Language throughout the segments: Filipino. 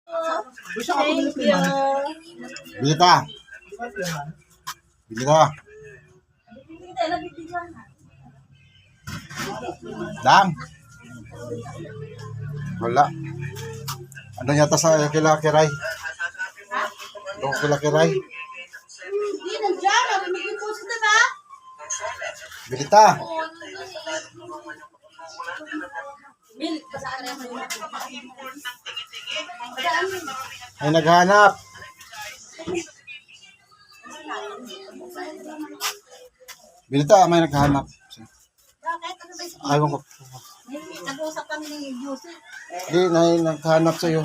Thank you. Bilita. Bilita. Dam. Wala. Ano yata sa kila Kiray? Doon kila Kiray. Hindi, nandiyan. Nabibigyan po sila ba? Bilita. Bill, pasaan na mo. Ay naghanap. Bilita, may naghanap. Bakit? Ano ba yung Ayaw ko. nag-uusap kami ni Yusuf? Hindi, naghanap sa'yo.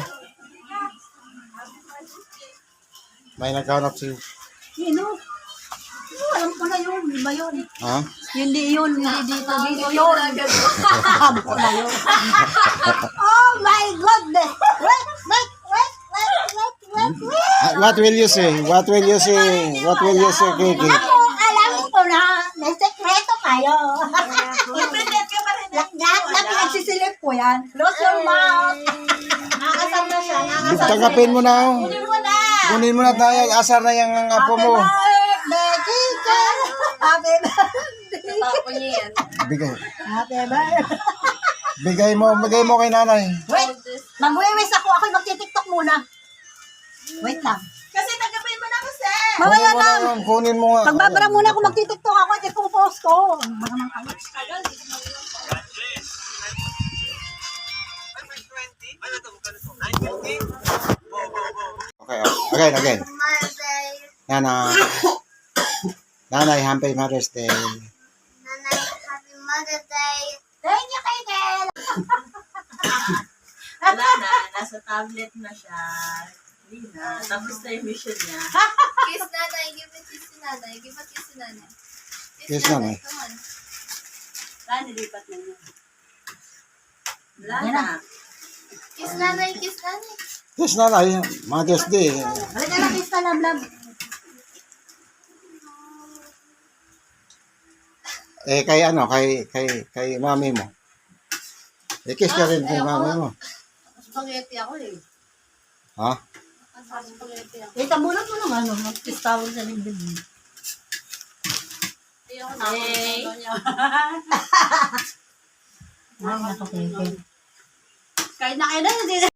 May naghanap sa'yo. Sino? Alam ko na yun. Di ba yun? Ha? Hindi yun. Hindi dito. Dito yun. Alam ko na yun. Oh my goodness. Wait. What will you say? What will you say? What will you say, Kiki? Alam ko na. May sekreto kayo. Nagsisilip ko yan. Close your mouth. Nakasal na siya. Tanggapin mo na. Kunin mo na. Kunin mo na tayo. Asar na yung apo mo. Birthday, Kika. Happy birthday. Tapo niya yan. Bigay. Happy birthday. Bigay mo kay nanay. Wait. Mag-wiwis ako. Ako'y magtitiktok muna. Wait lang. Kasi tagapin mo na kasi. Mamaya na. Kunin mo nga. Magbabara muna ako magtitiktok ako. At ipopost ko. Baka man kayo. Okay, again. Nanay. Nanay, happy Mother's Day. Nanay, happy Mother's Day. Thank you, Kaikel. Wala na. Nasa tablet na siya. Hindi na. Tapos na yung mission niya. Kiss nanay, give a kiss to nanay. Give a kiss to nanay. Kiss nanay. Come on. Saan nilipat na niya? Wala Yan na. na. Kiss nanay, kiss nanay. Yes, nanay. Mother's Day. Balik na natin sa love. Kay ano, kay mami mo. Kiss ka rin kay mami mo. Spaghetti ako eh. Ha? Spaghetti ako. Eh, tabunan mo naman. Mag-tawag sa libid. Ayoko na. Ay, naku, Kaikel. Kain na kayo na.